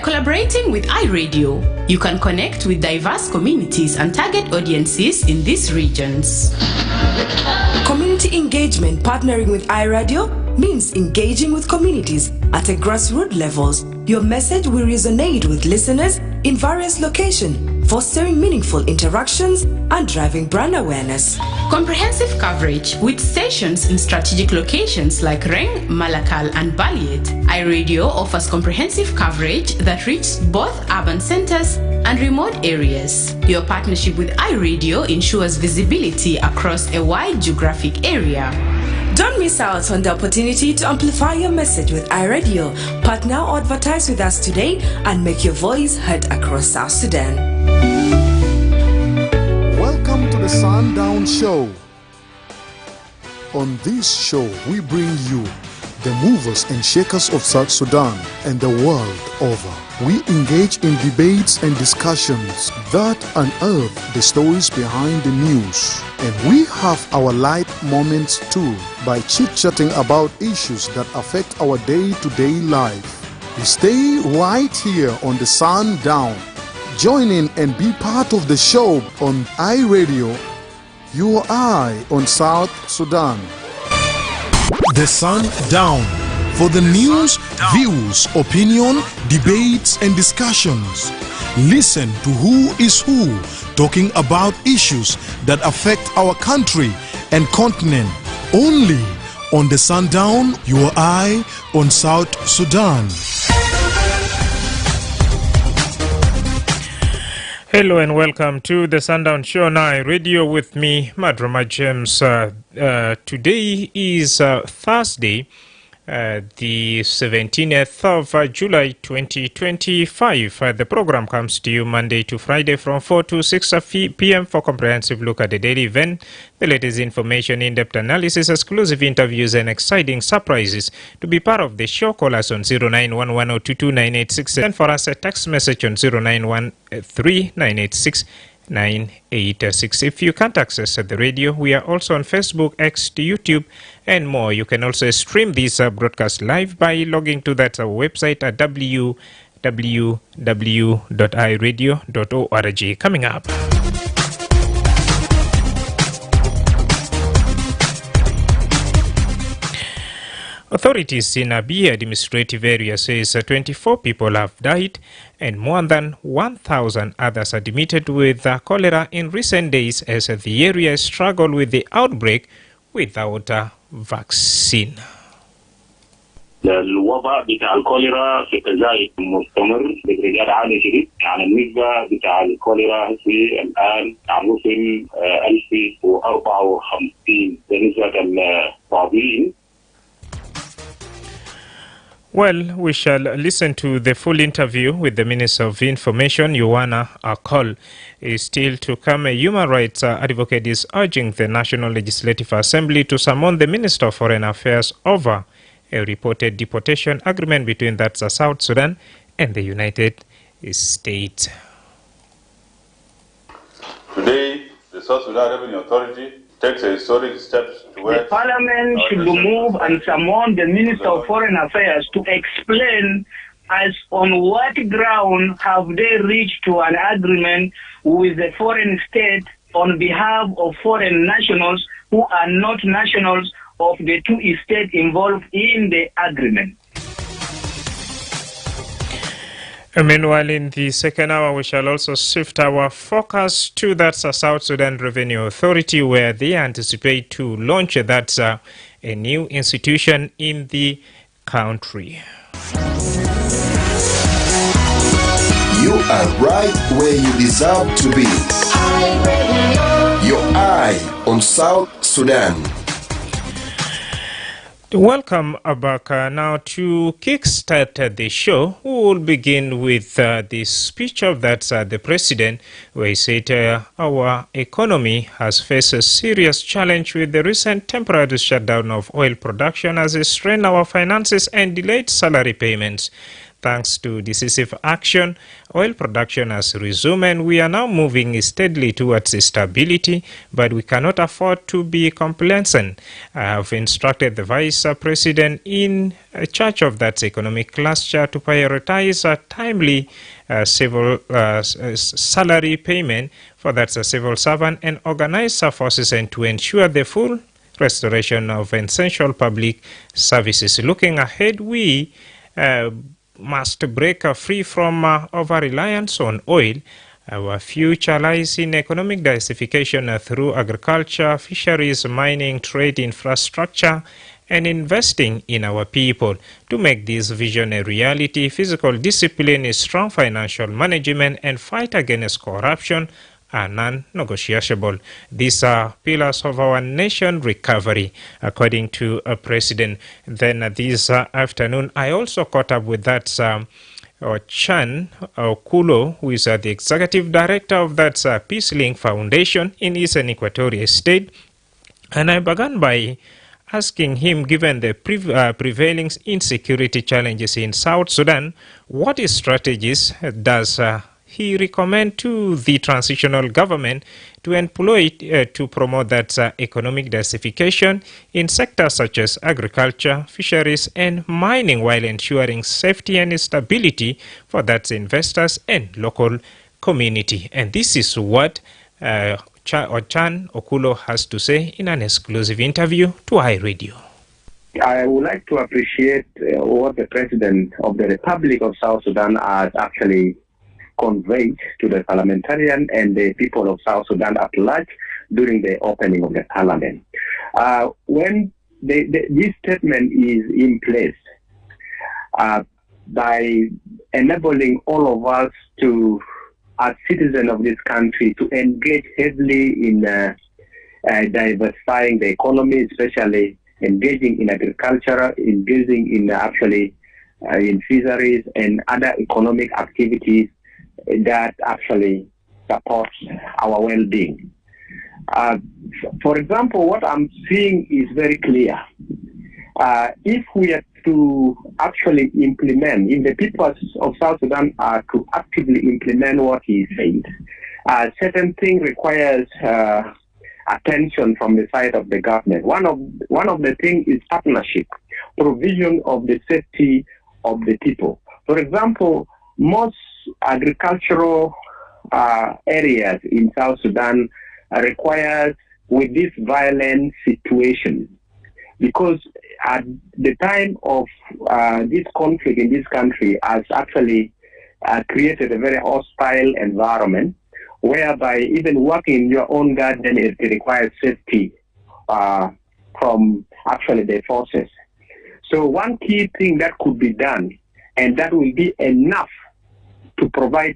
collaborating with iRadio, you can connect with diverse communities and target audiences in these regions. Community engagement partnering with iRadio means engaging with communities at a grassroots levels. Your message will resonate with listeners in various locations, fostering meaningful interactions and driving brand awareness. Comprehensive coverage with stations in strategic locations like Reng, Malakal and Baliet. iRadio offers comprehensive coverage that reaches both urban centers and remote areas. Your partnership with iRadio ensures visibility across a wide geographic area. Don't miss out on the opportunity to amplify your message with iRadio. Partner or advertise with us today and make your voice heard across South Sudan. Welcome to the Sundown Show. On this show, we bring you the movers and shakers of South Sudan and the world over. We engage in debates and discussions that unearth the stories behind the news. And we have our light moments too by chit-chatting about issues that affect our day-to-day life. We stay right here on the Sundown. Join in and be part of the show on iRadio, your eye on South Sudan. The Sundown, for the news, views, opinion, debates and discussions. Listen to who is who talking about issues that affect our country and continent. Only on the Sundown, your eye on South Sudan. Hello and welcome to the Sundown Show now radio with me, Madrama James. Today is Thursday, the 17th of July 2025. The program comes to you Monday to Friday from 4 to 6 p.m. for comprehensive look at the daily event, the latest information, in-depth analysis, exclusive interviews and exciting surprises. To be part of the show, call us on 0911022986 and for us a text message on 0913986986. If you can't access the radio, we are also on Facebook, X, YouTube and more. You can also stream this broadcast live by logging to that website at www.iradio.org. Coming up, authorities in Abiy administrative area says 24 people have died and more than 1,000 others are admitted with cholera in recent days as the area struggled with the outbreak without a vaccine. الوضع بتاع الكوليرا في الجزائر مستمر بإيجاد عالي شديد. يعني النسبة بتاع الكوليرا في الآن وصل 1054 بالنسبة للصابين. Well, we shall listen to the full interview with the Minister of Information, Yohanna Akol. Is still to come. A human rights advocate is urging the National Legislative Assembly to summon the Minister of Foreign Affairs over a reported deportation agreement between South Sudan and the United States. Today, the South Sudan Revenue Authority takes a historic steps towards... The Parliament should move and summon the Minister of Foreign Affairs to explain as on what ground have they reached to an agreement with the foreign state on behalf of foreign nationals who are not nationals of the two states involved in the agreement. Meanwhile, in the second hour, we shall also shift our focus to South Sudan Revenue Authority, where they anticipate to launch a new institution in the country. You are right where you deserve to be. Your eye on South Sudan. Welcome back. Now to kickstart the show, we will begin with the speech of the president, where he said our economy has faced a serious challenge with the recent temporary shutdown of oil production as it strained our finances and delayed salary payments. Thanks to decisive action, oil production has resumed and we are now moving steadily towards stability, but we cannot afford to be complacent. I have instructed the Vice President in charge of that economic cluster to prioritize a timely civil salary payment for that civil servant and organize forces and to ensure the full restoration of essential public services. Looking ahead, we must break free from over-reliance on oil. Our future lies in economic diversification through agriculture, fisheries, mining, trade, infrastructure, and investing in our people. To make this vision a reality, physical discipline, strong financial management, and fight against corruption are non-negotiable. These are pillars of our nation recovery, according to a president. Then this afternoon, I also caught up with that Chan Okulo, who is the executive director of that Peace Link Foundation in Eastern Equatoria State. And I began by asking him, given the prevailing insecurity challenges in South Sudan, what strategies does he recommend to the transitional government to employ to promote that economic diversification in sectors such as agriculture, fisheries, and mining, while ensuring safety and stability for that investors and local community. And this is what Chan Okulo has to say in an exclusive interview to iRadio. I would like to appreciate what the President of the Republic of South Sudan has actually conveyed to the parliamentarian and the people of South Sudan at large during the opening of the parliament. When this statement is in place, by enabling all of us to, as citizens of this country, to engage heavily in diversifying the economy, especially engaging in agriculture, engaging in in fisheries and other economic activities that actually supports our well-being. For example, what I'm seeing is very clear. If we are to actually implement, if the people of South Sudan are to actively implement what he said, certain thing requires attention from the side of the government. One of the things is partnership, provision of the safety of the people. For example, most agricultural areas in South Sudan requires, with this violent situation, because at the time of this conflict in this country has actually created a very hostile environment, whereby even working in your own garden, it requires safety from the forces. So one key thing that could be done, and that will be enough to provide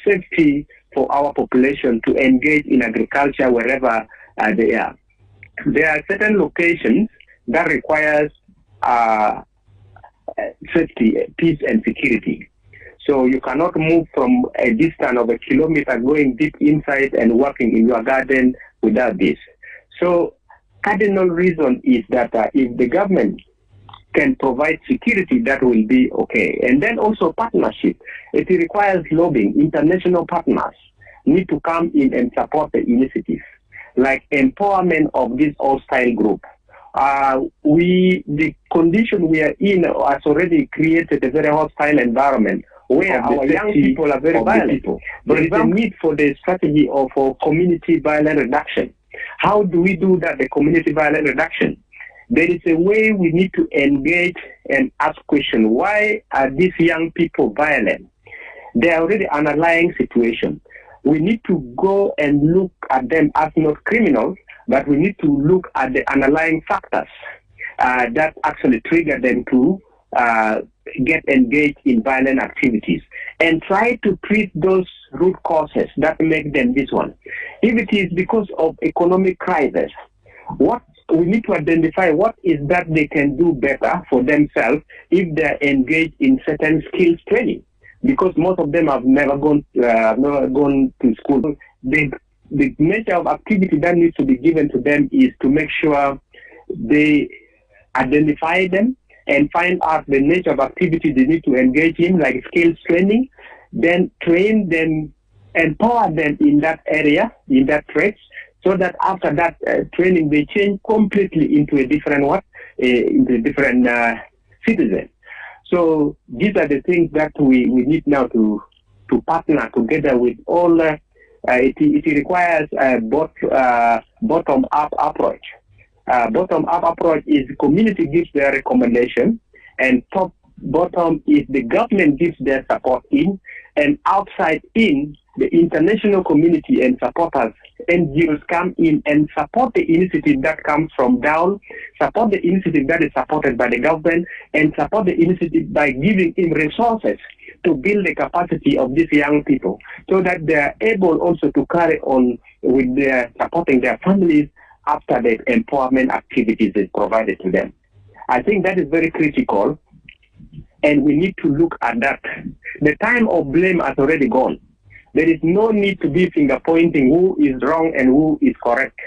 safety for our population to engage in agriculture wherever they are. There are certain locations that requires safety, peace, and security. So you cannot move from a distance of 1 kilometer going deep inside and working in your garden without this. So cardinal reason is that if the government can provide security, that will be okay. And then also partnership. It requires lobbying. International partners need to come in and support the initiative, like empowerment of this hostile group. The condition we are in has already created a very hostile environment where our young people are very violent. There is a need for the strategy of community violence reduction. How do we do that, the community violence reduction? There is a way we need to engage and ask questions. Why are these young people violent? They are already underlying situation. We need to go and look at them as not criminals, but we need to look at the underlying factors that actually trigger them to get engaged in violent activities, and try to treat those root causes that make them this one. If it is because of economic crisis, we need to identify what is that they can do better for themselves if they are engaged in certain skills training, because most of them have never gone to school. The nature of activity that needs to be given to them is to make sure they identify them and find out the nature of activity they need to engage in, like skills training, then train them, empower them in that area, in that trade, so that after that training, they change completely into a different citizen. So these are the things that we need now to partner together with all. It requires a bottom-up approach. Bottom-up approach is community gives their recommendation, and top-bottom is the government gives their support in, and outside in, the international community and supporters, NGOs come in and support the initiative that comes from down, support the initiative that is supported by the government, and support the initiative by giving them resources to build the capacity of these young people so that they are able also to carry on with their supporting their families after the empowerment activities is provided to them. I think that is very critical, and we need to look at that. The time of blame has already gone. There is no need to be finger pointing who is wrong and who is correct.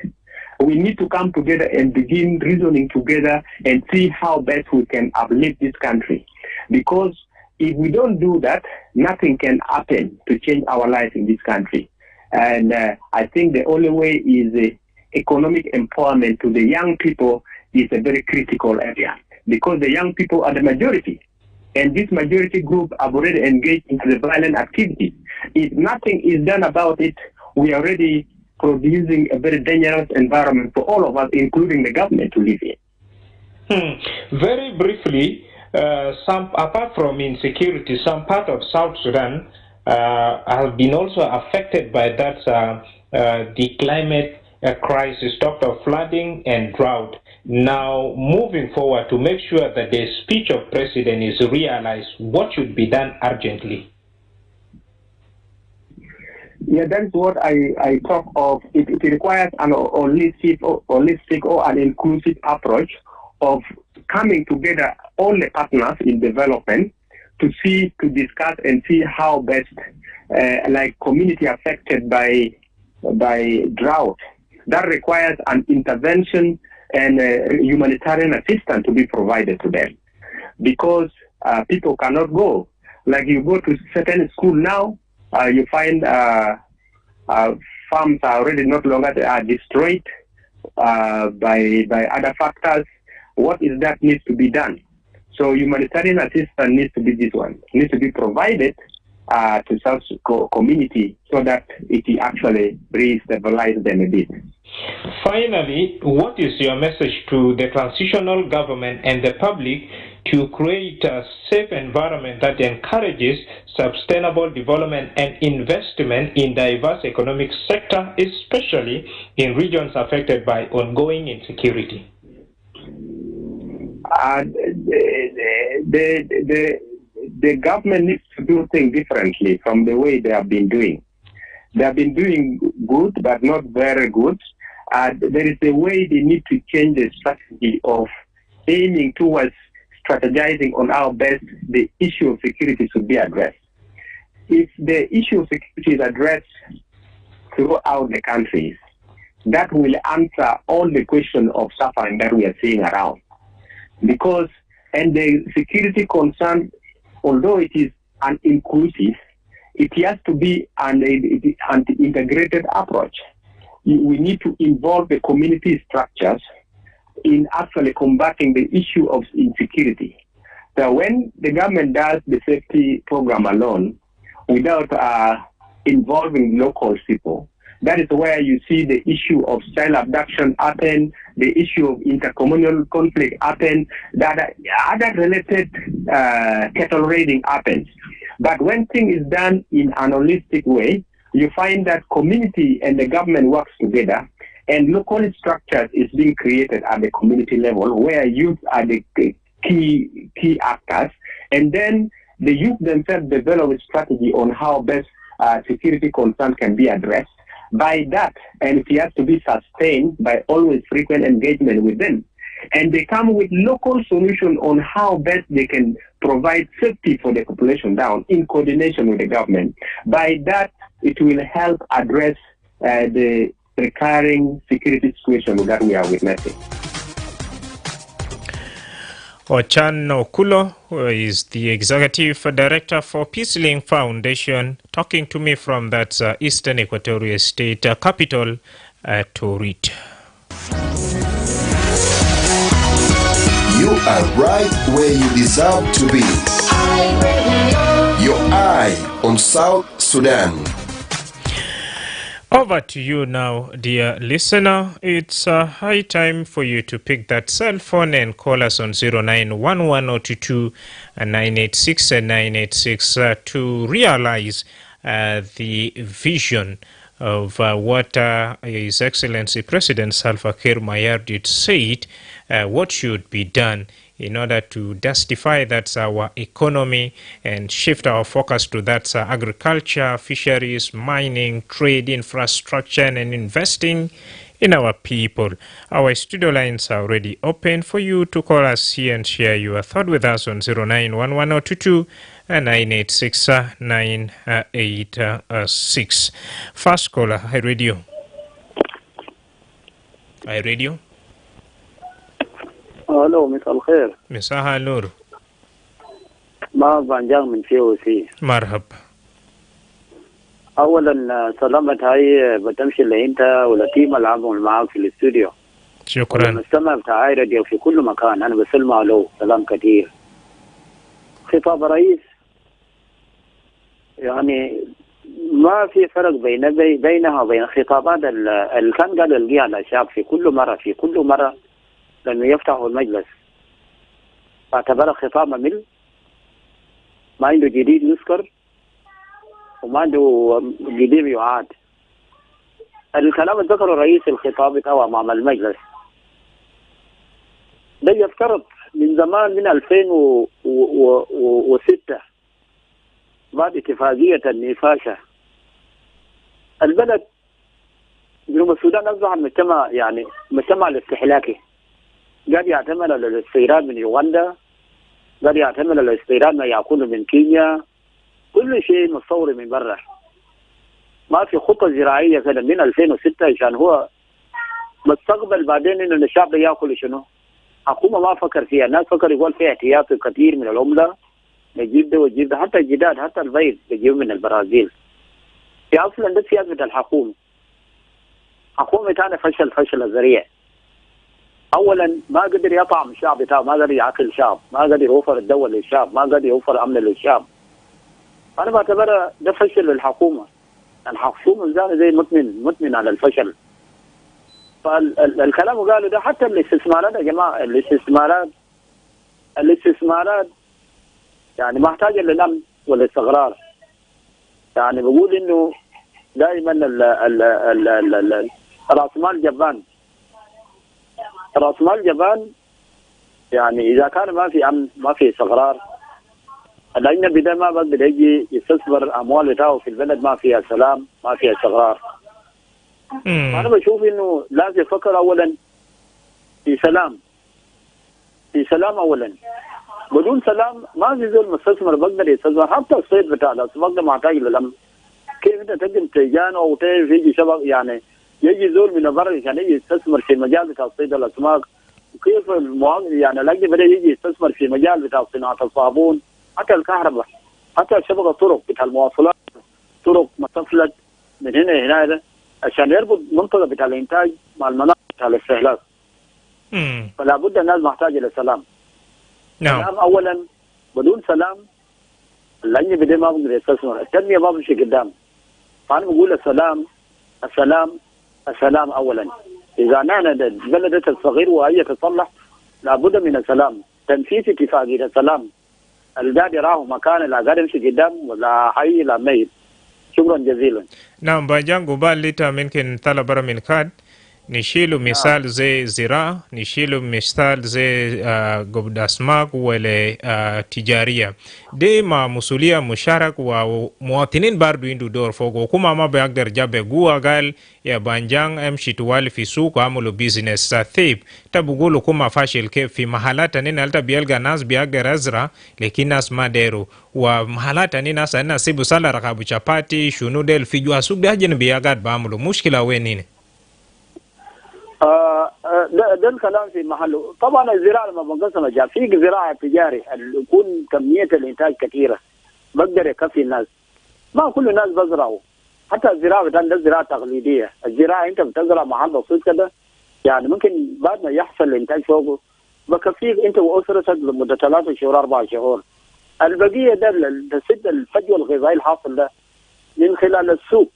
We need to come together and begin reasoning together and see how best we can uplift this country. Because if we don't do that, nothing can happen to change our lives in this country. And I think the only way is economic empowerment to the young people is a very critical area, because the young people are the majority. And this majority group have already engaged into the violent activities. If nothing is done about it, we are already producing a very dangerous environment for all of us, including the government, to live in. Very briefly, apart from insecurity, some part of South Sudan have been also affected by that the climate crisis, talked of flooding and drought. Now, moving forward to make sure that the speech of president is realized, what should be done urgently? Yeah, that's what I talk of. It requires an holistic or an inclusive approach of coming together all the partners in development to discuss and see how best, like community affected by drought, that requires an intervention and humanitarian assistance to be provided to them, because people cannot go. Like you go to certain school now, you find farms are already not longer destroyed by other factors. What is that needs to be done? So humanitarian assistance needs to be needs to be provided to South community so that it actually re-stabilize them a bit. Finally, what is your message to the transitional government and the public to create a safe environment that encourages sustainable development and investment in diverse economic sector, especially in regions affected by ongoing insecurity? The government needs to do things differently from the way they have been doing. They have been doing good, but not very good. There is a way they need to change the strategy of aiming towards strategizing on how best the issue of security should be addressed. If the issue of security is addressed throughout the countries, that will answer all the question of suffering that we are seeing around. Because, and the security concern, although it is an inclusive, it has to be an integrated approach. We need to involve the community structures in actually combating the issue of insecurity. So when the government does the safety program alone, without involving local people, that is where you see the issue of child abduction happen, the issue of intercommunal conflict happen, that other related cattle raiding happens. But when things is done in an holistic way, you find that community and the government works together, and local structures is being created at the community level where youth are the key actors, and then the youth themselves develop a strategy on how best security concerns can be addressed. By that, and it has to be sustained by always frequent engagement with them. And they come with local solution on how best they can provide safety for the population down in coordination with the government. By that, it will help address the recurring security situation that we are witnessing. Ochan Okulo, who is the Executive Director for Peacelink Foundation, talking to me from that Eastern Equatorial State capital, Torit. You are right where you deserve to be. Your eye on South Sudan. Over to you now, dear listener. It's high time for you to pick that cell phone and call us on 0911-022-986 and 986 to realize the vision of what His Excellency President Salva Kiir Mayardit said what should be done in order to justify that's our economy and shift our focus to that's agriculture, fisheries, mining, trade, infrastructure, and investing in our people. Our studio lines are already open for you to call us here and share your thought with us on 0911-022 and 986-986. First caller, hi radio. Hi radio. الو مساء الخير. مساء النور. ما بانجان من COC. مرحبا. اولا سلامة هاي بتمشي اللي انت ولا تيم العمل معاك في الاستوديو. شكرا. المستمع بتاع راديو في كل مكان انا بسلم له سلام كثير. خطاب رئيس يعني ما في فرق بينها وبين خطابات اللي كان قال يلقيها على الشعب في كل مرة لأنه يفتحوا المجلس. اعتبره خطاب ممل، ما عنده جديد يذكر وما عنده جديد يعاد. الكلام اللي ذكره رئيس الخطاب بتاعه أمام المجلس ده يفترض من زمان، من 2006 بعد اتفاقية النفاشة البلد جنوب السودان أصبح المجتمع يعني مجتمع الاستهلاكي، قد يعتمد على الاستيراد من يوغندا، قد يعتمد على الاستيراد ما يأكله من كينيا، كل شيء مستورد من برا. ما في خطة زراعية كده من 2006 عشان هو مستقبل بعدين إنه الشعب يأكل شنو؟ حكومة ما فكر فيها، الناس فكر يقول فيها احتياط كثير من العملة نجيب ده وجيب ده، حتى الجداد حتى البيض بيجيبوا من البرازيل. في أصلا ده سياسة الحكومة. حكومة تاني فشل ذريع. اولا ما قدر يطعم الشعب بتاعه، ما قدر ياكل الشعب، ما قدر يوفر الدواء للشعب، ما قدر يوفر امن للشعب. انا بعتبر ده فشل للحكومه. الحكومه زي مدمن على الفشل. فالكلام قالوا ده حتى الاستثمارات يا جماعه، الاستثمارات يعني محتاجه للامن والاستقرار. يعني بقول انه دائما راس مال جبان، راس مال جبان. يعني اذا كان ما في امن ما في استقرار، الاجنبي ده ما بقدر يجي يستثمر اموال بتاعه في البلد ما فيها سلام ما فيها استقرار. انا بشوف انه لازم يفكر اولا في سلام اولا. بدون سلام ما في زول مستثمر بقدر يستثمر، حتى الصيد بتاع الاسماك ده محتاج للامن. كيف انت تقدم تيجان او يجي شبك يعني يجي زول من برا عشان يجي يستثمر في المجال بتاع صيد الاسماك، وكيف يعني الاجنبي بدا يجي يستثمر في مجال بتاع صناعه الصابون، حتى الكهرباء، حتى شبكه الطرق بتاع المواصلات، طرق متصلة من هنا لهنا عشان يربط منطقه بتاع الانتاج مع المناطق بتاع الاستهلاك. فلا بد الناس محتاجه للسلام. سلام اولا، بدون سلام الاجنبي ده ما بيقدر يستثمر، التنميه ما بتمشي قدام. فانا بقول السلام اولا. اذا نحن البلد الصغير وهي تتصلح لابد من السلام، تنفيذ اتفاقيه السلام. القاعد يراه مكان لا قاعد يمشي قدام ولا حي لا ميت. شكرا جزيلا. نعم باجان قبال لتا ممكن طلب برا من كاد نشيلوا مثال زي زراعة، نشيلوا مثال زي قبض أسماك ولا تجارية. دي مع مسؤولية مشارك ومواطنين باردو يندو دور فوق، وكما ما بيقدر جاب قوة قال يا بانجان امشي توالي في سوق وعملوا بيزنس ثيب. تبقولوا كما فاشل كيف في محلات أنين هلتا بيلقى ناس بيقدر أزرع لكن ناس ما ديروا، ومحلات أنين ناس أنا سيبو سالة رقابو شاباتي شنو ديل في جوا سوق ده جن بيقدر بعملوا. مشكلة وينين؟ ده الكلام في محله. طبعا الزراعه لما بنقسم جاء في زراعه تجاري يكون كميه الانتاج كثيره بقدر يكفي الناس. ما كل الناس بزرعوا، حتى الزراعه بتاعنا زراعه تقليديه. الزراعه انت بتزرع محل بسيط كده يعني ممكن بعد ما يحصل الانتاج فوقه بكفيك انت واسرتك لمده 3 شهور 4 شهور. البقيه ده تسد الفجوه الغذائيه الحاصل ده من خلال السوق.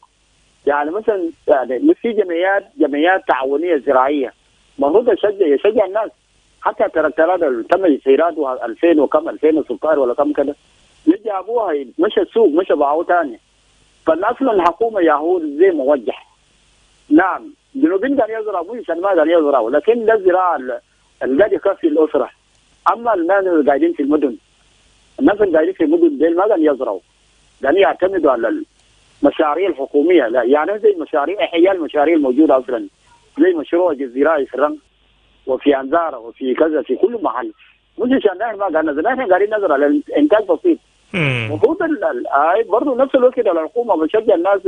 يعني مثلا يعني في جمعيات تعاونيه زراعيه المفروض يشجع الناس. حتى التراكتورات اللي تم سيراتها 2000 وكم 2016 ولا كم كده جابوها مش السوق مش باعوه ثاني. فالاصل الحكومه يهود زي موجه. نعم جنوبين قاعد يزرعوا مش ما قاعد يزرعوا، لكن ده الزراعه اللي قاعد يكفي الاسره. اما الناس اللي قاعدين في المدن، الناس اللي قاعدين في المدن ديل ما قاعد يزرعوا، قاعد يعتمدوا على المشاريع الحكوميه. لا يعني زي المشاريع احياء المشاريع الموجوده اصلا زي مشروع الزراعي في الرمل وفي انزاره وفي كذا في كل محل. مش عشان احنا ما قاعد نزرع، احنا قاعدين نزرع على انتاج بسيط. المفروض برضه نفس الوقت الحكومه بتشجع الناس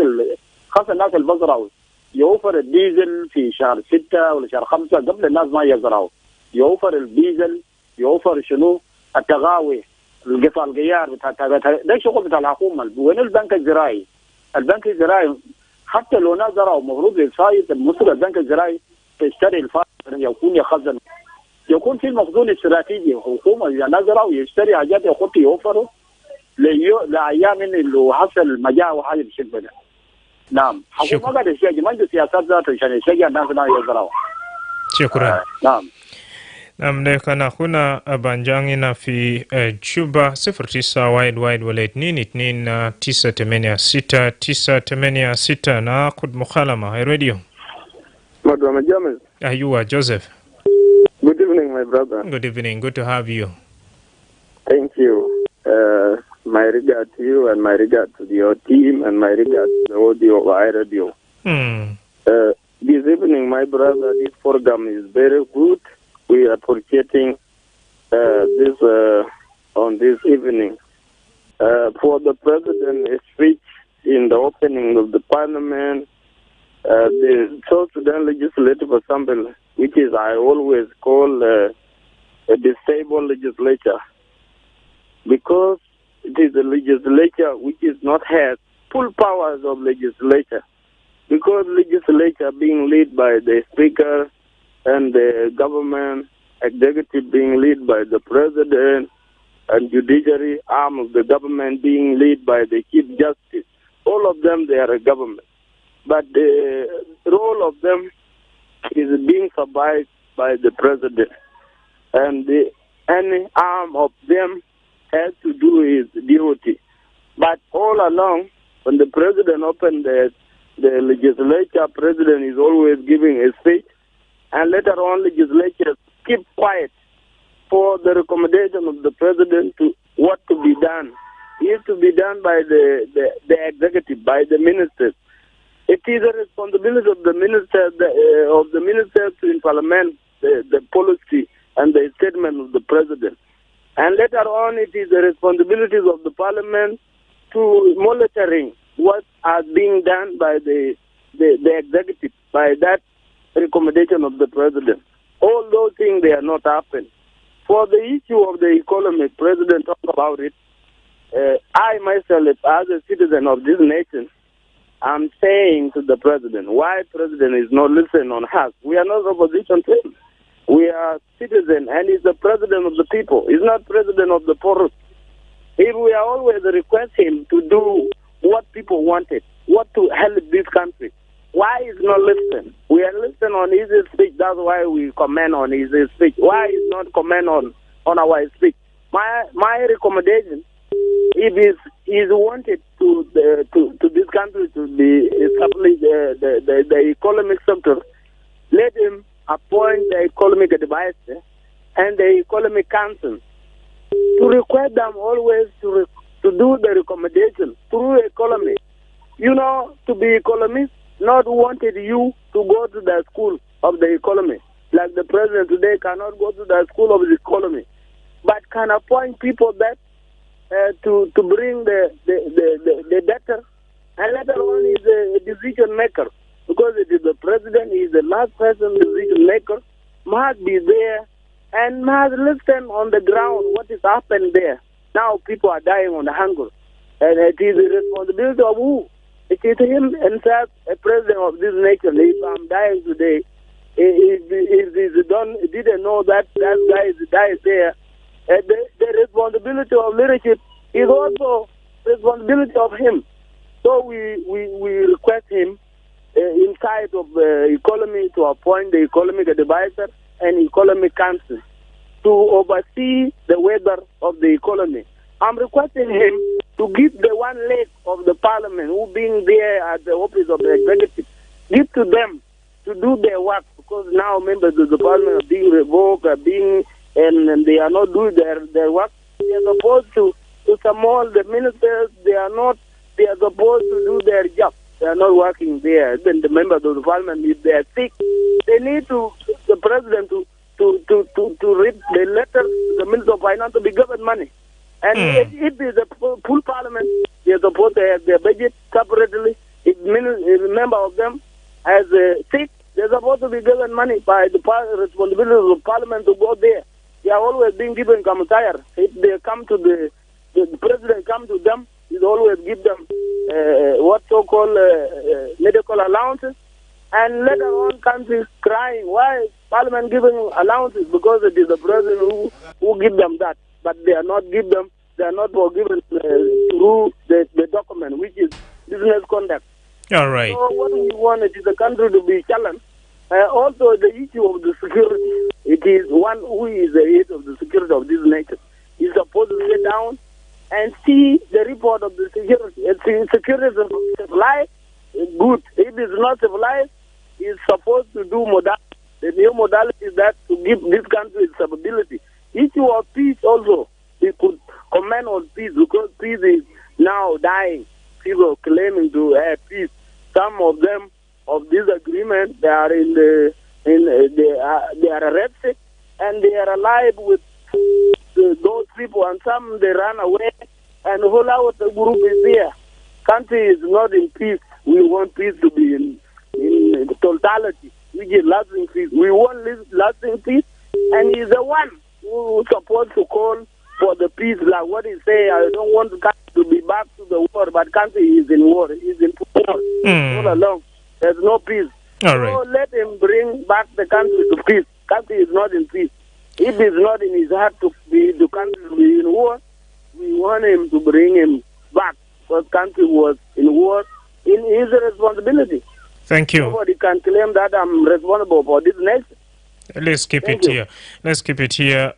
خاصه الناس اللي بزرعوا يوفر الديزل في شهر 6 ولا شهر 5 قبل الناس ما يزرعوا. يوفر الديزل، يوفر شنو التغاوي، القطع الغيار ده شغل بتاع الحكومه. وين البنك الزراعي؟ البنك الزراعي حتى لو ناس زرعوا المفروض يساعد المسؤول البنك الزراعي تشتري الفائض يكون يخزن، يكون في المخزون الاستراتيجي. الحكومه اذا ناس زرعوا يشتري حاجات يخط يوفروا لايام اللي حصل مجاعه وحاجه بالشكل ده. نعم حكومه قاعده تشجع، ما عنده سياسات ذاته عشان يشجع الناس انهم يزرعوا. شكرا. نعم. Naam, kana kuna banjangina fi Juba 09 wide wale 22986 na kud mukhalama radio. Madrama James. Ayuwa Joseph. Good evening, my brother. Good evening. Good to have you. Thank you. My regard to you and my regard to your team and my regard to the audio of iRadio. This evening, my brother, this program is very good. We are appreciating this on this evening. For the president speech in the opening of the parliament, the South Sudan Legislative Assembly, which is I always call a disabled legislature, because it is a legislature which is not has full powers of legislature, because legislature being led by the speaker and the government executive being led by the president and judiciary arm of the government being led by the chief justice. All of them, they are a government. But the role of them is being survived by the president. And any arm of them has to do his duty. But all along, when the president opened the legislature, president is always giving a speech, and later on legislatures keep quiet for the recommendation of the president to what to be done. It is to be done by the executive, by the ministers. It is a responsibility of the ministers to implement the policy and the statement of the president. And later on, it is the responsibilities of the parliament to monitoring what is being done by the executive, by that recommendation of the president. All those things, they are not happening. For the issue of the economy, president talked about it. I myself, as a citizen of this nation, I'm saying to the president, why president is not listening on us? We are not opposition to him. We are citizens, and he's the president of the people. He's not president of the poorest. If we are always request him to do what people wanted, what to help this country, why is not listening? We are listening on his speech. That's why we comment on his speech. Why is not comment on our speech? My recommendation, if he's wanted to this country to be establish the economic sector, let him appoint the economic advisor and the economic council to require them always to do the recommendation through economy. You know, to be economist, not wanted you to go to the school of the economy. Like the president today cannot go to the school of the economy, but can appoint people that to bring the data, and later on is a decision maker, because it is the president, he is the last person decision maker, must be there and must listen on the ground what is happened there. Now people are dying on the hunger. And it is the responsibility of who? It is him himself, a president of this nation. If I'm dying today, if didn't know that guy is died there, the responsibility of leadership is also responsibility of him. So we request him inside of economy to appoint the economic advisor and economic council to oversee the weather of the economy. I'm requesting him to give the one leg of the parliament who being there at the office of the executive, give to them to do their work, because now members of the parliament are being revoked, and they are not doing their work. They are supposed to summon the ministers. They are supposed to do their job. They are not working there. Then the members of the parliament, if they are sick, they need the president to read the letter to the minister of finance to be given money. And if it's a full parliament, they are supposed to have their budget separately. If a member of them has sick, they're supposed to be given money by the responsibility of the parliament to go there. They are always being given commissariat. If they come to the president come to them, he always give them what so-called medical allowances. And later on, countries crying, why parliament giving allowances? Because it is the president who give them that. But they are not give them. They are not given through the document, which is business conduct. All right. So what we want is the country to be challenged. Also, the issue of the security. It is one who is the head of the security of this nation. He's supposed to sit down and see the report of the security. If security is civilized, good. If it's not civilized, he's supposed to do modality. The new modality is that to give this country stability. Issue of peace also, we could comment on peace, because peace is now dying. People claiming to have peace. Some of them of this agreement, they are they are arrested and they are alive with those people, and some they run away, and whole out the group is there. Country is not in peace. We want peace to be in totality. We get lasting peace. We want lasting peace, and he's the one who's supposed to call for the peace, like what he say. I don't want the country to be back to the war, but country is in war. He's in war all along. There's no peace. All right. So let him bring back the country to peace. Country is not in peace. If it's not in his heart to be the country to be in war, we want him to bring him back, because country was in war. In his responsibility. Thank you. Nobody can claim that I'm responsible for this nation. Let's keep it here. Let's keep it here.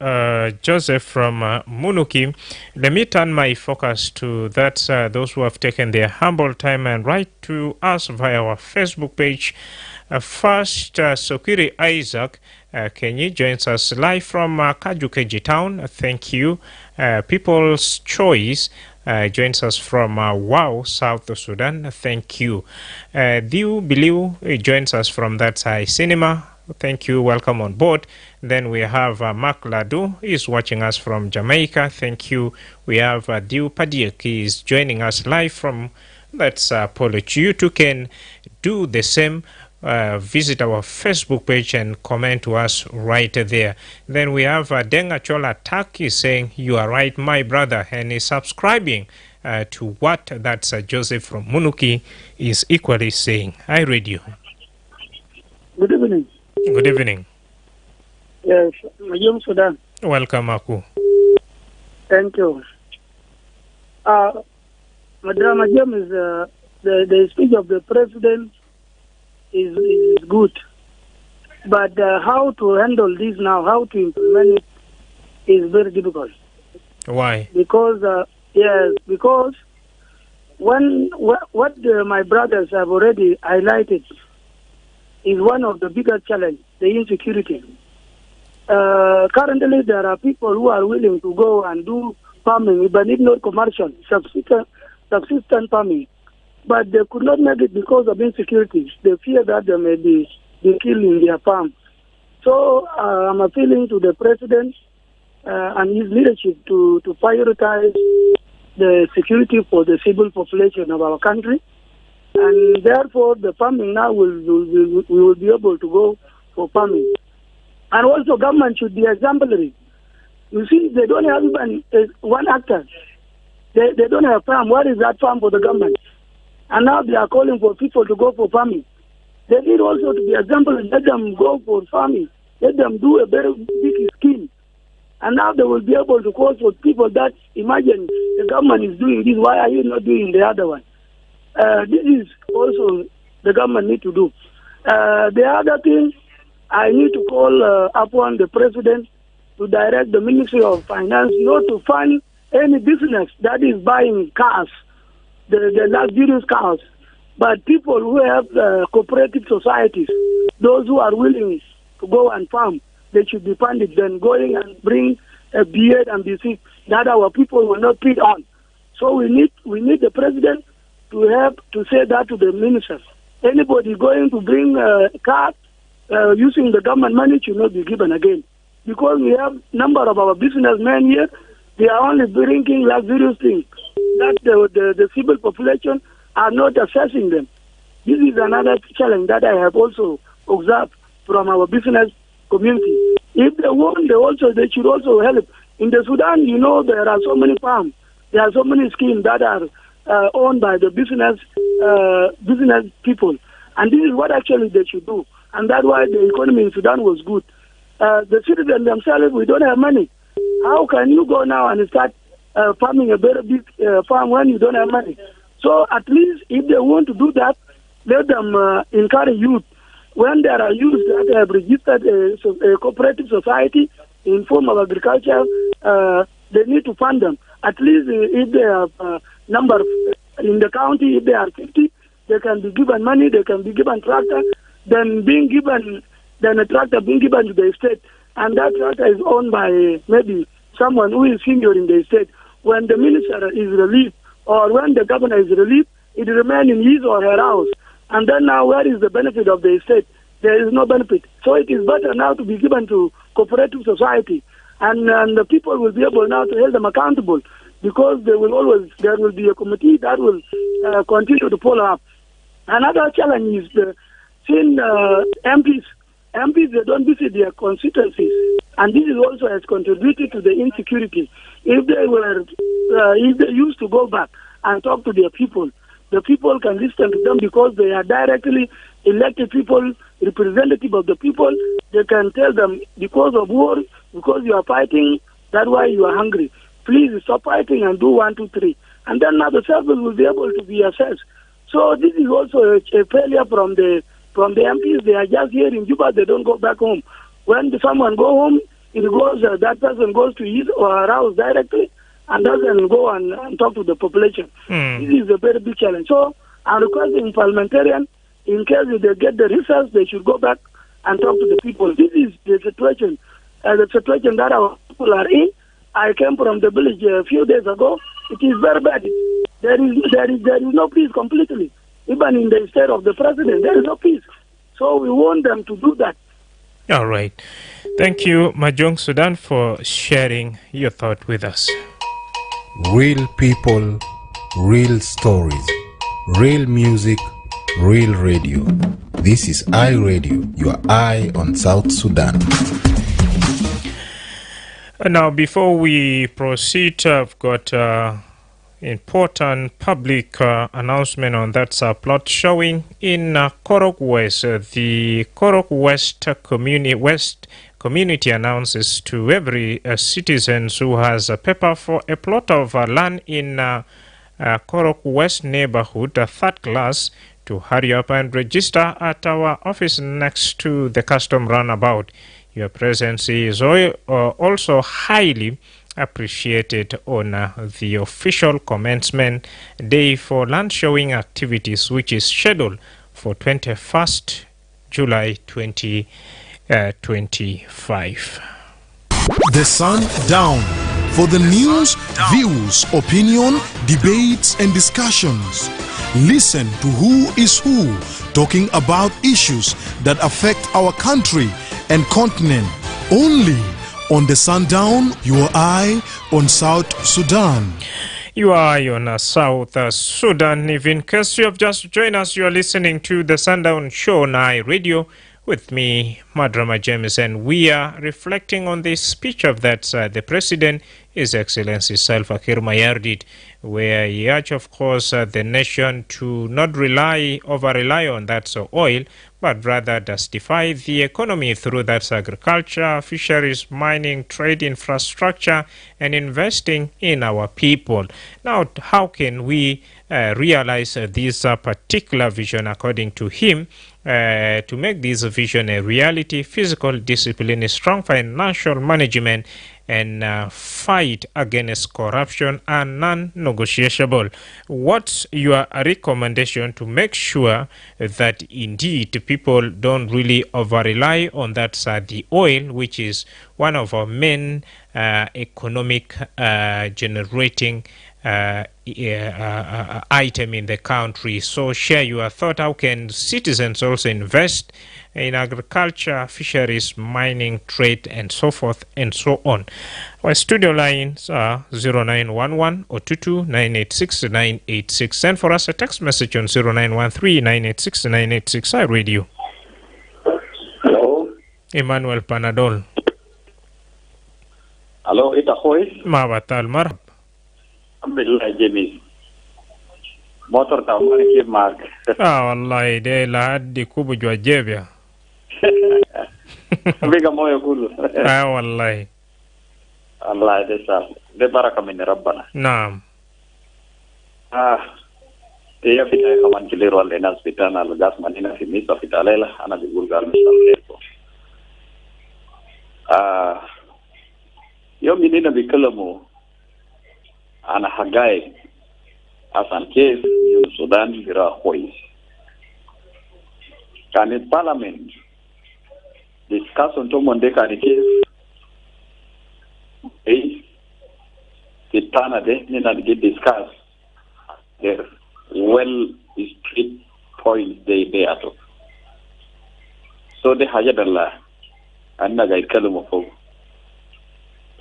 Joseph from Munuki. Let me turn my focus to that those who have taken their humble time and write to us via our Facebook page. First, Sokiri Isaac Kenyi joins us live from Kajukeji town. Thank you. People's Choice joins us from Wow, South Sudan. Thank you. Diu Biliu joins us from that cinema. Thank you. Welcome on board. Then we have Mark Ladu is watching us from Jamaica. Thank you. We have Diu Padiak is joining us live from that's Polish. You too can do the same. Visit our Facebook page and comment to us right there. Then we have Denga Chola Taki saying, you are right, my brother, and is subscribing to what that's Joseph from Munuki is equally saying. I read you. Good evening. Good evening. Yes, Majum Sudan. Welcome, Aku. Thank you. Madrama is the speech of the president is good, but how to handle this now, how to implement it, is very difficult. Why? Because because when what my brothers have already highlighted is one of the biggest challenges, the insecurity. Currently, there are people who are willing to go and do farming, but if not commercial, subsistence farming. But they could not make it because of insecurity. They fear that they may be killed in their farm. So I'm appealing to the president and his leadership to prioritize the security for the civil population of our country. And therefore, the farming now we will be able to go for farming. And also government should be exemplary. You see, they don't have even one actor. They don't have farm. What is that farm for the government? And now they are calling for people to go for farming. They need also to be exemplary. Let them go for farming. Let them do a very big scheme. And now they will be able to call for people that, imagine the government is doing this, why are you not doing the other one? This is also the government need to do. The other thing, I need to call upon the president to direct the Ministry of Finance not to fund any business that is buying cars, the luxurious cars, but people who have cooperative societies, those who are willing to go and farm, they should be funded, then going and bring a beard and be sick, that our people will not feed on. So we need the president to have to say that to the ministers. Anybody going to bring a car using the government money should not be given again. Because we have number of our businessmen here, they are only bringing luxurious things that the civil population are not assessing them. This is another challenge that I have also observed from our business community. If they want, they should also help. In the Sudan, you know, there are so many farms, there are so many schemes that are owned by the business people. And this is what actually they should do. And that's why the economy in Sudan was good. The citizens themselves, we don't have money. How can you go now and start farming a very big farm when you don't have money? So at least if they want to do that, let them encourage youth. When there are youth that have registered a cooperative society in form of agriculture, they need to fund them. At least if they have number in the county, if they are 50, they can be given money, they can be given tractor, then a tractor being given to the state, and that tractor is owned by maybe someone who is senior in the state. When the minister is relieved or when the governor is relieved, it remains in his or her house. And then now where is the benefit of the state? There is no benefit. So it is better now to be given to cooperative society. And the people will be able now to hold them accountable, because there will be a committee that will continue to follow up. Another challenge is seeing MPs, they don't visit their constituencies, and this is also has contributed to the insecurity. If they used to go back and talk to their people, the people can listen to them because they are directly elected people, representative of the people. They can tell them, because of war, because you are fighting, that's why you are hungry. Please stop fighting and do 1, 2, 3. And then now the service will be able to be assessed. So this is also a failure from the MPs. They are just here in Juba, they don't go back home. When someone go home, that person goes to his or her house directly and doesn't go and talk to the population. This is a very big challenge. So I'm requesting parliamentarians, in case they get the results, they should go back and talk to the people. This is the situation that our people are in. I came from the village a few days ago. It is very bad. There is no peace completely. Even in the state of the president, there is no peace. So we want them to do that. All right. Thank you, Mahjong Sudan, for sharing your thought with us. Real people, real stories, real music, real radio. This is iRadio, your eye on South Sudan. Now, before we proceed, I've got important public announcement on that plot showing in Korok West. The Korok West community announces to every citizen who has a paper for a plot of land in Korok West neighborhood, third class, to hurry up and register at our office next to the custom runabout. Your presence is also highly appreciated on the official commencement day for land showing activities, which is scheduled for 21st July 2025. The Sundown, for the news, views, opinion, debates and discussions. Listen to who is who talking about issues that affect our country and continent. Only on the Sundown, your eye on South Sudan. Your eye on South Sudan. If in case you have just joined us, you are listening to the Sundown Show on iRadio with me, Madrama James, and we are reflecting on the speech of that the President, His Excellency Salva Kiir Mayardit, where he urged, of course, the nation to not over-rely on that oil, but rather justify the economy through that agriculture, fisheries, mining, trade, infrastructure, and investing in our people. Now, how can we realize this particular vision according to him? To make this vision a reality, physical discipline, strong financial management, and fight against corruption are non-negotiable. What's your recommendation to make sure that indeed people don't really over-rely on that the oil, which is one of our main economic generating item in the country? So share your thought. How can citizens also invest in agriculture, fisheries, mining, trade, and so forth and so on? Our studio lines are 0911 or 22 986 986. Send for us a text message on 0913 986 986. I read you. Hello. Emmanuel Panadol. Hello, ita hoy. Mabatal marhab. Alhamdulillah Jemma. Motor ta umani ke mark. Wallahi de la haddi kubu jwa jebya. Biga moyo kulu. Wallahi. Allah de sa. De baraka min rabbana. Naam. Iya fita kaman kilero al nas fitana al gas manina fi misa fitalela ana bigul gal misal lepo. Yo minina bikalamu ana hagai asan kes yung Sudan gira hoy. Kanit parliament discuss on monde kanit kes kitana de nina get discuss their well street points they ato. So de hajadallah anna gai kalamu fo.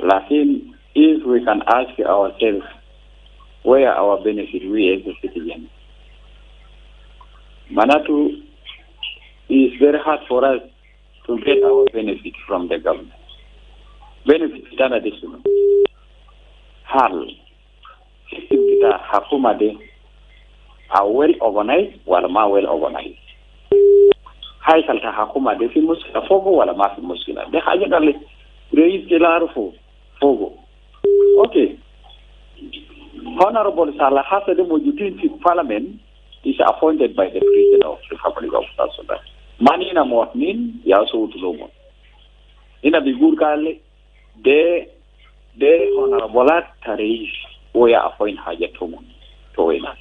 Lakin if we can ask ourselves where our benefit we as a citizen. Manatu is very hard for us to get our benefit from the government. Benefit is done additional. Hal system kita hakuma de are well organized wala ma well organized. Hay salta hakuma de fi muskila fogo wala ma fi muskila. De haja dale reis kelaro fogo. Okay. Honorable Salah Hassan Mojutin Parliament is appointed by the President of the Republic of South Sudan. Mani na Mornin, Yaso Tulomo. In a Bigur Kale, de Honorable Taris, Oya appoint Hajatomo, Toena.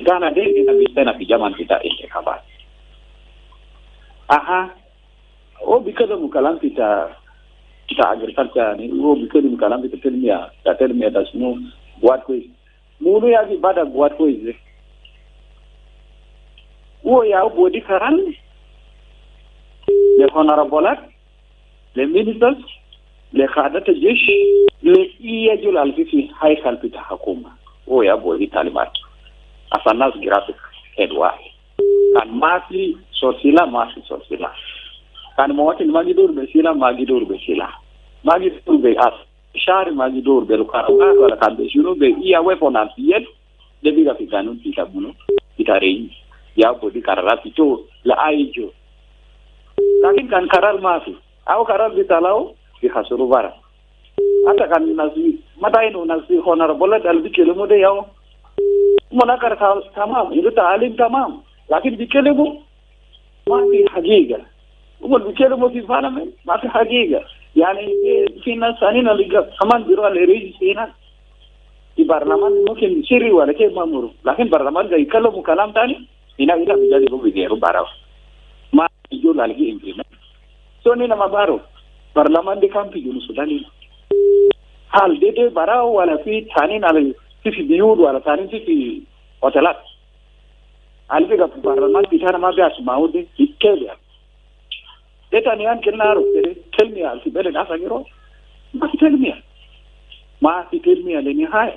Ghana de in a Bistana Pijaman Pita Ekaba. Aha. Oh, because of Mukalam kita agriculture ni because mkalambi tell me that's no what way mulu ya bada what way ya body karan le honorable le ministers le khadat jesh le iya jul alfifi hay khalpita hakuma ya body talimat asanas graphic edwa kan masi sosila kan motin magidur besila magidur be as shari magidur be lukara wala kan be shuru be iya weapon as yet de biga fikanu tikabuno tikarei ya bodi karara pito la aijo lakin kan karar mafi au karar bitalao bi hasuru bara ata kan nasi mataino nasi honorable dal bikele mo de yaw mona kar tamam idu ta'alim tamam lakin bikele mo ma fi haqiqa وبالكلام في البرلمان ما في حقيقة يعني في ناس ثانيين اللي كمان بيروحوا لرئيس هنا في البرلمان ممكن سري ولا كيف مامور لكن البرلمان جاي يكلموا كلام ثاني هنا بيجي بيجيروا بارو ما يجوا لالجي إمبلمنت سو نينا ما بارو برلمان دي كان في جنوب السودان هل دي بارو ولا في ثانيين على في بيوت ولا ثانيين في اوتيلات هل في البرلمان بيتنا ما بيسمعوا دي يتكلم Eta ni an kenaro tell me al tibele nasa giro ma tell me le ni hai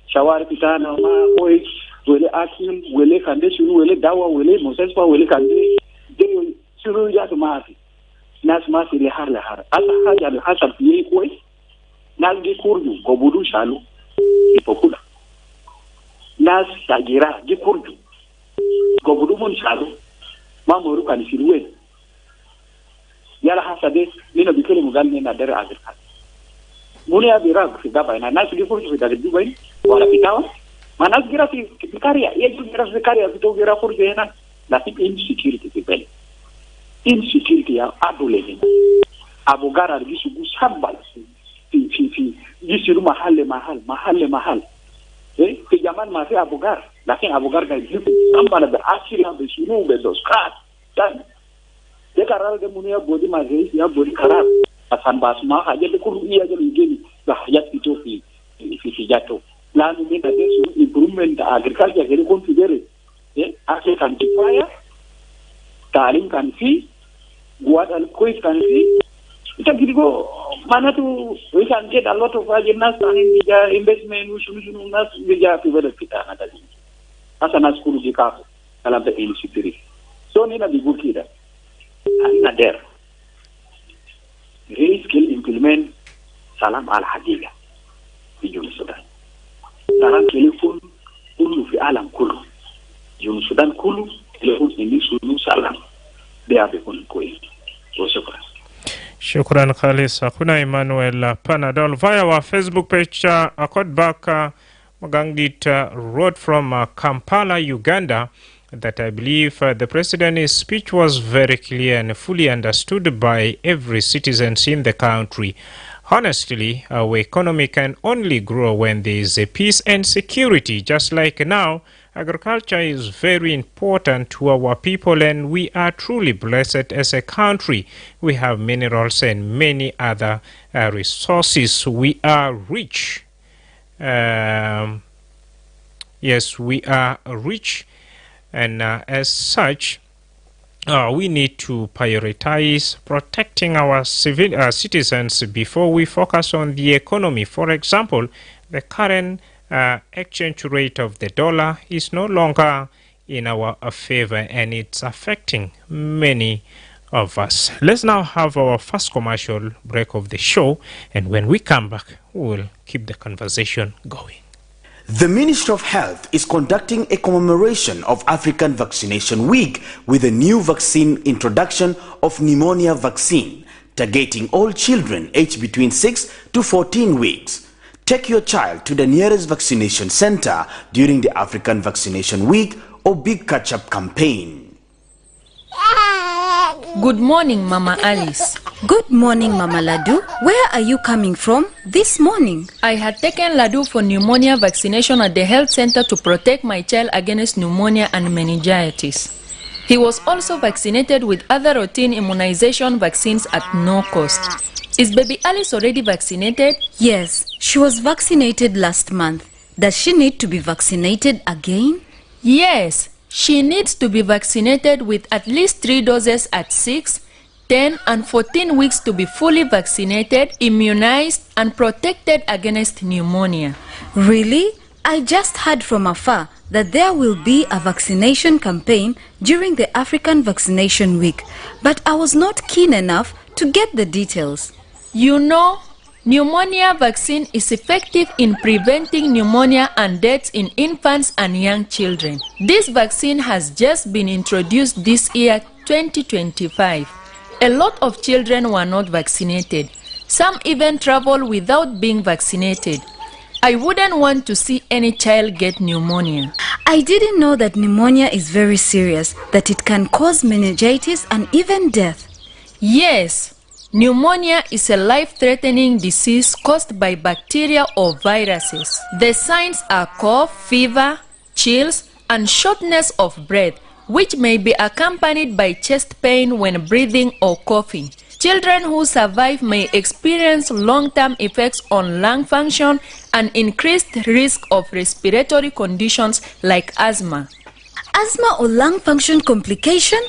shawari pitana ma koi wele akim wele kande shuru wele dawa wele mosespa wele kande de شنو جات ما في ناس ما في لهار أصلا حاجة اللي حصل فيه كويس ناس دي كوردو قبولو شالو يفكولا ناس تاجيرا دي كوردو قبولو من شالو ما مرو كان يسيروين يلا حسده لنا بيكلم مغني نادر أزرق مني أبي راق في دابا ناس دي كوردو في دابا دي ولا في تاون ما ناس جرا في كاريا يجوا جرا في كاريا في تو جرا كوردو هنا لكن insecurity في بالي insecurity ya adole hina abogara gishugu shamba fi gisiru mahal ke jaman ma fi abogar lakini abogar ga jibu shamba da asira be shuru be dos kat dan de karal de munia bodi ma ge ya bodi karar asan basma haje de kulu iya je ligeni ba hayat ito fi jato la ni de su improvement agriculture ge consider ase kan tipaya talim kan fi buat al-quiz kan fi kita gitu mana tu we can get a lot of agendas and bija investment usul nas bija pivot kita ada di asana skulu di kafu dalam the insecurity so ni na digukira ana der skill implement salam al hadiga di Sudan salam telefon kullu fi alam kullu Sudan kullu telefon ini sunu salam dia bekon koi. Shukran Khalis. Kuna Emmanuel Panadol via our Facebook page. Akot back Magangit wrote from Kampala, Uganda, that I believe the president's speech was very clear and fully understood by every citizen in the country. Honestly, our economy can only grow when there is a peace and security. Just like now, agriculture is very important to our people, and we are truly blessed as a country. We have minerals and many other resources. We are rich. Yes, we are rich, and as such, we need to prioritize protecting our citizens before we focus on the economy. For example, the current exchange rate of the dollar is no longer in our favor, and it's affecting many of us. Let's now have our first commercial break of the show, and when we come back, we'll keep the conversation going. The Ministry of Health is conducting a commemoration of African Vaccination Week with a new vaccine introduction of pneumonia vaccine, targeting all children aged between 6 to 14 weeks. Take your child to the nearest vaccination center during the African Vaccination Week or Big Catch-up campaign. Good morning, Mama Alice. Good morning, Mama Ladu. Where are you coming from this morning? I had taken Ladu for pneumonia vaccination at the health center to protect my child against pneumonia and meningitis. He was also vaccinated with other routine immunization vaccines at no cost. Is baby Alice already vaccinated? Yes, she was vaccinated last month. Does she need to be vaccinated again? Yes, she needs to be vaccinated with at least 3 doses at 6, 10 and 14 weeks to be fully vaccinated, immunized and protected against pneumonia. Really? I just heard from afar that there will be a vaccination campaign during the African Vaccination Week, but I was not keen enough to get the details. You know, pneumonia vaccine is effective in preventing pneumonia and deaths in infants and young children. This vaccine has just been introduced this year, 2025. A lot of children were not vaccinated. Some even travel without being vaccinated. I wouldn't want to see any child get pneumonia. I didn't know that pneumonia is very serious, that it can cause meningitis and even death. Yes. Pneumonia is a life-threatening disease caused by bacteria or viruses. The signs are cough, fever, chills, and shortness of breath, which may be accompanied by chest pain when breathing or coughing. Children who survive may experience long-term effects on lung function and increased risk of respiratory conditions like asthma. Asthma or lung function complication?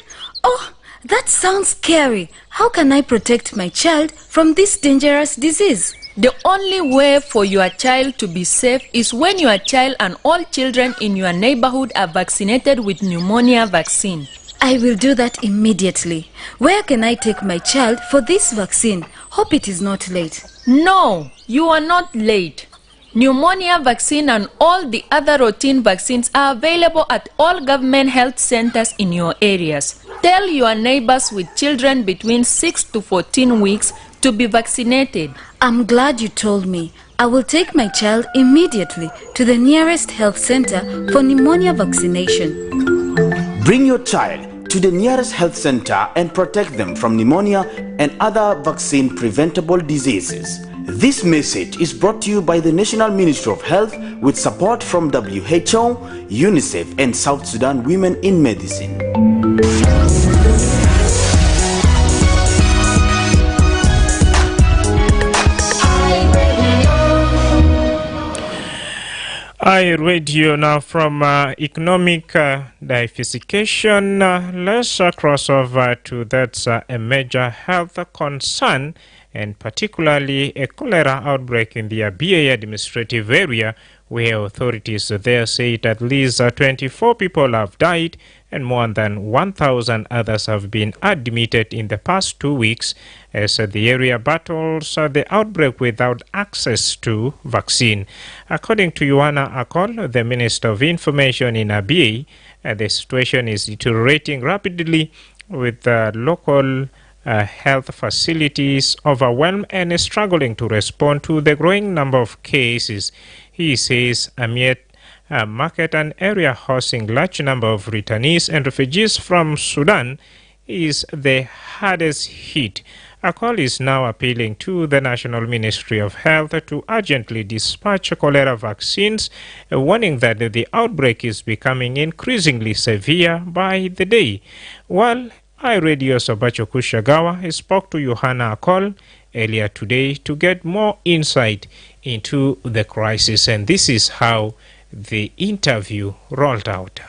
Oh, that sounds scary. How can I protect my child from this dangerous disease? The only way for your child to be safe is when your child and all children in your neighborhood are vaccinated with pneumonia vaccine. I will do that immediately. Where can I take my child for this vaccine? Hope it is not late. No, you are not late. Pneumonia vaccine and all the other routine vaccines are available at all government health centers in your areas. Tell your neighbors with children between 6 to 14 weeks to be vaccinated. I'm glad you told me. I will take my child immediately to the nearest health center for pneumonia vaccination. Bring your child to the nearest health center and protect them from pneumonia and other vaccine-preventable diseases. This message is brought to you by the National Ministry of Health with support from WHO, UNICEF, and South Sudan Women in Medicine. I read you now from economic diversification. Let's cross over to that's a major health concern, and particularly a cholera outbreak in the Abia administrative area, where authorities there say at least 24 people have died and more than 1,000 others have been admitted in the past 2 weeks as the area battles the outbreak without access to vaccine. According to Yohana Akol, the Minister of Information in Abia, the situation is deteriorating rapidly with local health facilities overwhelmed and struggling to respond to the growing number of cases. He says amid a market and area hosting large number of returnees and refugees from Sudan is the hardest hit. A call is now appealing to the National Ministry of Health to urgently dispatch cholera vaccines, warning that the outbreak is becoming increasingly severe by the day. While iRadio Sobacho Kushagawa spoke to Yohana Akol earlier today to get more insight into the crisis, and this is how the interview rolled out.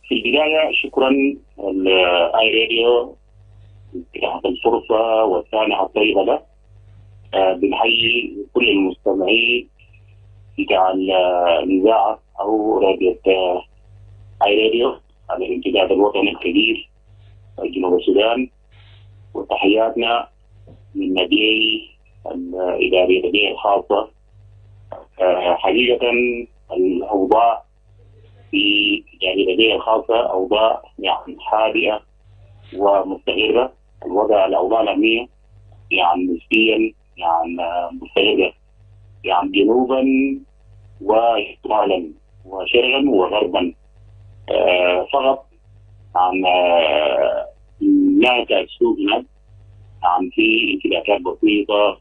في البداية شكرا لآيراديو بتاعت الفرصة والسانحة الطيبة ده. بنحيي كل المستمعين بتاع الإذاعة أو راديو آيراديو على الامتداد الوطني الكبير جنوب السودان، وتحياتنا من نادي الإدارية الخاصة. حقيقة الأوضاع في الإدارية الخاصة أوضاع يعني هادئة ومستقرة. الأوضاع الأمنية يعني نسبيا يعني مستقرة، يعني جنوبا وشمالا وشرقا وغربا. فقط عن نهاية السوق هناك يعني في انتلاكات بسيطة،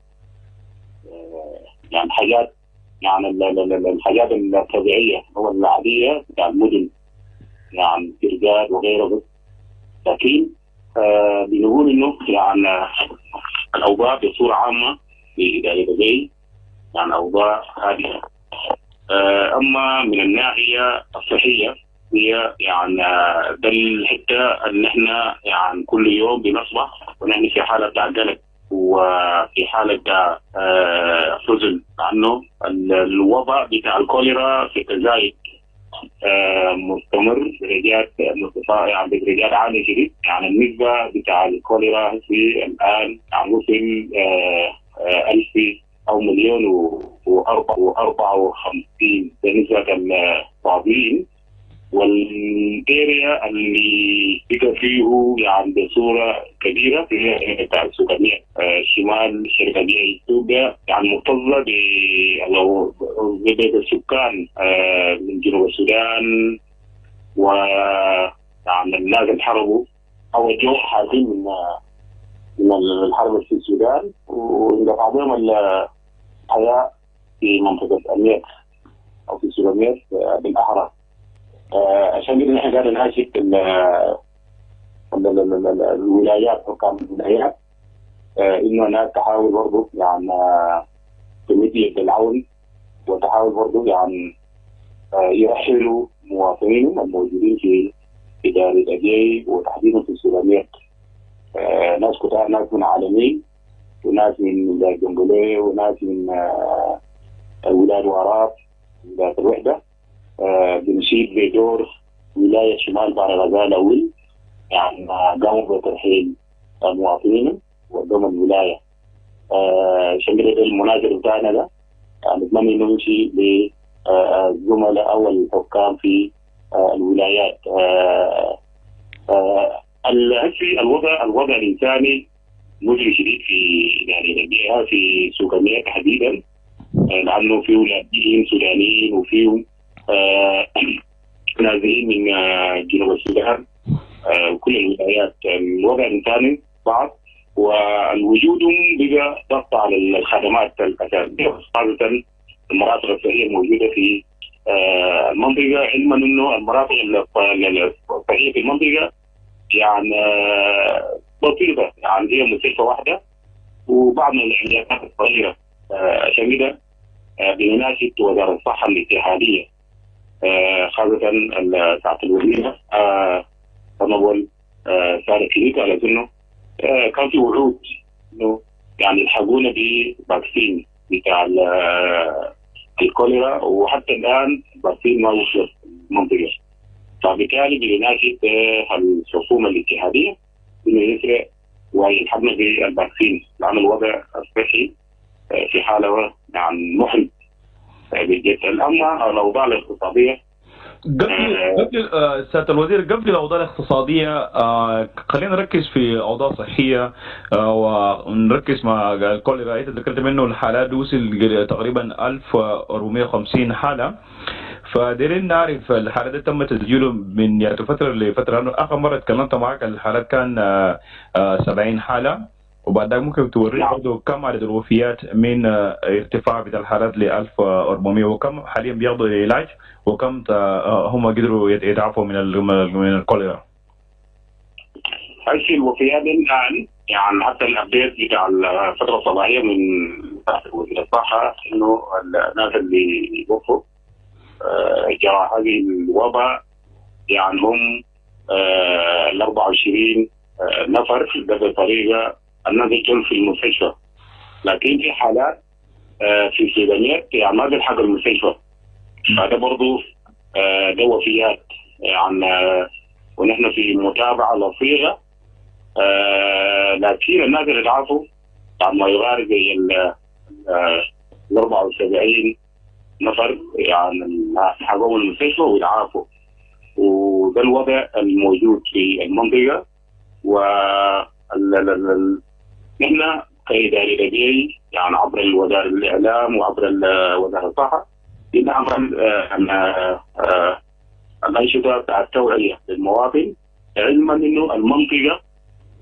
يعني حاجات يعني الحاجات الطبيعية أو العادية بتاع المدن يعني ترجات وغيره بس. لكن بنقول إنه يعني الأوضاع بصورة عامة في إدارة زي يعني أوضاع هادئة. أما من الناحية الصحية هي يعني ده الحتة اللي احنا يعني كل يوم بنصبح ونحن في حالة قلق وفي حالة حزن، لأنه الوضع بتاع الكوليرا في الجزائر مستمر بدرجات مرتفعة، يعني بدرجات عالية شديد. يعني النسبة بتاع الكوليرا في الآن يعني وصل 1000 أو 1,054 بالنسبة للصابين. والاريا اللي بقى فيه يعني بصوره كبيره هي بتاع السودانيه شمال شرقيه اثيوبيا، يعني مكتظه بالسكان من جنوب السودان، ويعني الناس اللي حربوا او الجو حاسين من الحرب في السودان، وانقطع بهم الحياه في منطقه امير او في سودانيات بالاحرى. عشان كده نحن قاعدين نناشد الولايات، حكام الولايات، انه هناك تحاول برضه يعني تمد يد العون، وتحاول برضه يعني يرحلوا مواطنينهم الموجودين في إدارة أجي وتحديدا في السودانيات. ناس كتار، ناس من عالمين وناس من جنبولي وناس من ولاية وراء ولاية الوحدة. بنشيد بدور ولاية شمال بحر الغزال أول يعني قاموا بترحيل المواطنين وضم الولاية. عشان كده المناظر بتاعنا ده نتمنى إنه يمشي للزملاء أو الحكام في الولايات. هسي الوضع الإنساني مزري شديد في يعني في سوكانيا تحديدا، لأنه فيه لاجئين سودانيين وفيه نازلين من جنوب السودان وكل الولايات. الوضع الإنساني صعب، والوجودهم بقى ضغط على الخدمات الأساسية خاصة المرافق الصحية الموجودة في المنطقة، علما إنه المرافق الصحية في المنطقة يعني بسيطة، يعني هي مستشفى واحدة وبعض من العمليات الصغيرة. عشان كده بنناشد وزارة الصحة الاتحادية خاصة ساعة الوزيرة تنول سارة كليك على أنه كان في وعود إنه يعني يلحقونا بفاكسين بتاع الكوليرا، وحتى الآن الفاكسين ما وصل المنطقة. فبالتالي بنناشد الحكومة الاتحادية إنه يسرع ويلحقنا بالفاكسين، لأن الوضع الصحي في حالة يعني محرج بجد. أما الأوضاع الاقتصادية قبل سيادة الوزير، قبل الأوضاع الاقتصادية خلينا نركز في أوضاع صحية ونركز مع الكوليرا. أنت ذكرت منه الحالات وصل تقريبا 1450 حالة، فديرين نعرف الحالات تم تسجيله من يعني فترة لفترة. أنا آخر مرة تكلمت معك الحالات كان 70 حالة، وبعد ذلك ممكن تورينا برضه كم عدد الوفيات من ارتفاع بتاع الحالات ل 1400، وكم حاليا بياخذوا العلاج، وكم هم قدروا يتعافوا من الكوليرا. هذه الوفيات الآن يعني حتى الأبديت بتاع الفترة الصباحية من وزير الصحة إنه الناس اللي وقفوا جراء هذه الوباء يعني هم 24 نفر بطريقة الناس يجون في المستشفى، لكن في حالات في السودانيات يعني ما بيلحق المستشفى. هذا برضو ده وفيات يعني، ونحن في متابعة لطيفة. لكن الناس اللي تعافوا يعني ما يغارب زي ال 74 نفر يعني حقوا المستشفى ويتعافوا، وده الوضع الموجود في المنطقة. و نحن كإدارة طبيعي يعني عبر وزارة الإعلام وعبر وزارة الصحة بنعمل الأنشطة بتاع التوعية للمواطن، علما إنه المنطقة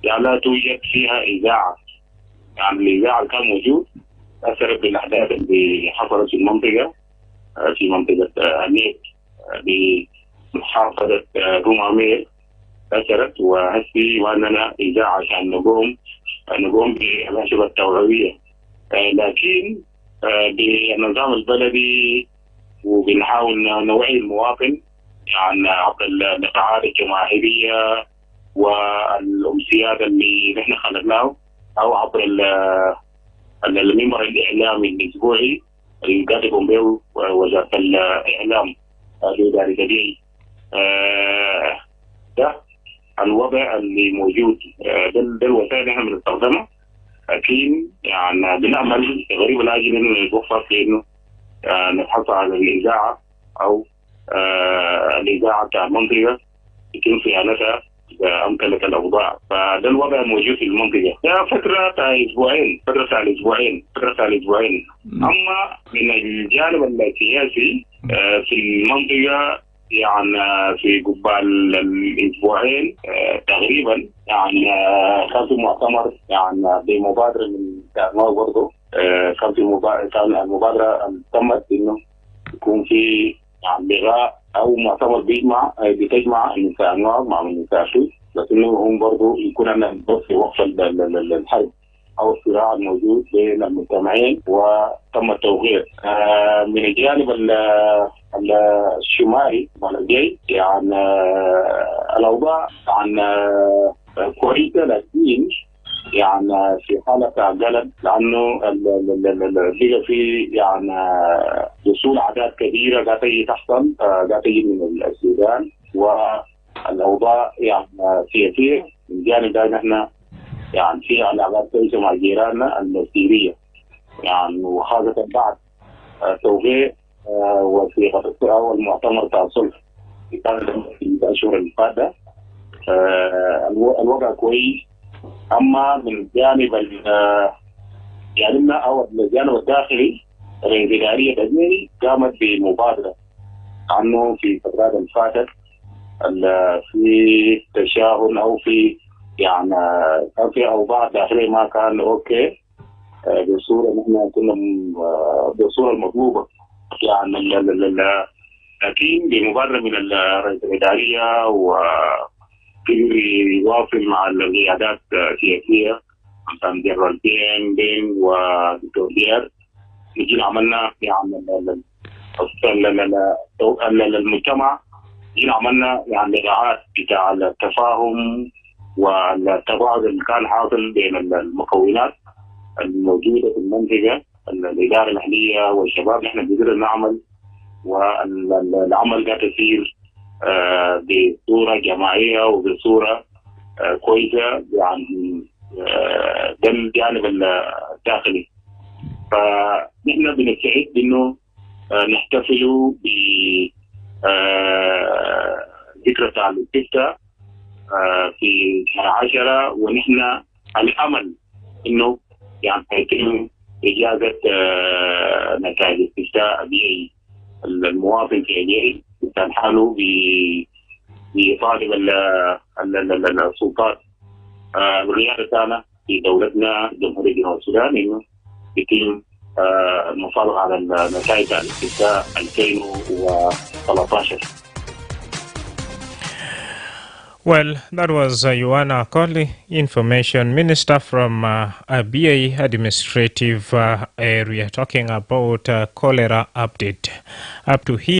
يعني لا توجد فيها إذاعة. يعني الإذاعة اللي كان موجود أثرت بالأحداث اللي حصلت في المنطقة، في منطقة النيل بمحافظة رومامير أثرت، وهسي وأننا إذاعة عشان نقوم بالأنشطة التوعوية. لكن بالنظام البلدي وبنحاول نوعي المواطن يعني عبر اللقاءات الجماهيرية والأمسيات اللي نحن خلقناه، أو عبر المنبر الإعلامي الأسبوعي اللي قاعد يقوم به وزارة الإعلام الإداري الطبيعي. ده الوضع اللي موجود، ده الوسائل اللي احنا بنستخدمها. لكن يعني بنعمل غريب الأجل إنه نتوفر في إنه نبحث على الإذاعة أو الإذاعة بتاع المنطقة يتم صيانتها أمكنة الأوضاع. فده الوضع الموجود في المنطقة. ده فترة الأسبوعين. أما من الجانب السياسي في المنطقة يعني في قبال الأسبوعين تقريبا يعني كان في مؤتمر يعني بمبادرة من كارناو برضه. كان المبادرة تمت إنه يكون في يعني لغاء أو مؤتمر بتجمع النساء النار مع النساء فيه، لكنه هم برضه يكون عندنا في وقت الحرب أو الصراع الموجود بين المجتمعين، وتم التوقيع من الجانب الشمالي والجاي يعني الأوضاع يعني كويسة، لكن يعني في حالة قلق، لأنه بقى في يعني وصول أعداد كبيرة قاعدة تحصل قاعدة من السودان والأوضاع يعني سياسية من جانب ده نحن يعني في علاقات كويسة مع جيراننا المسيرية يعني، وخاصة بعد توقيع وثيقة أول مؤتمر تاع الصلح كان في الأشهر اللي فاتت. الوضع كويس. أما من جانب يعني أو الجانب الداخلي الإدارية الأجنبي قامت بمبادرة عنه في الفترات اللي فاتت في تشاؤم أو في يعني كان في أوضاع داخلية ما كان أوكي بالصورة نحن كنا بالصورة المطلوبة يعني. لكن بمبادرة من الرئيس الإدارية وقدر يواصل مع القيادات السياسية مثلا جنرال بين ودكتور ديار، جينا عملنا يعني المجتمع، جينا عملنا يعني لقاءات بتاع التفاهم والتبادل اللي كان حاصل بين المكونات الموجودة في المنطقة، الإدارة المحلية والشباب. نحن قدرنا نعمل والعمل ده تسير بصورة جماعية وبصورة كويسة يعني ده الجانب الداخلي. فنحن بنستعد إنه نحتفلوا ب ذكرى تعليم الستة في شهر 10، ونحن الأمل إنه يعني يتم إجازة نتائج الاستفتاء المواطن في أجيال كان حاله بطالب السلطات الرياضة تاعنا في دولتنا جمهورية جنوب السودان إنه يتم المفاوضة على النتائج الاستفتاء 2013. Well, that was Yohana Akoli, Information Minister from Abia Administrative Area, talking about cholera update. Up to here.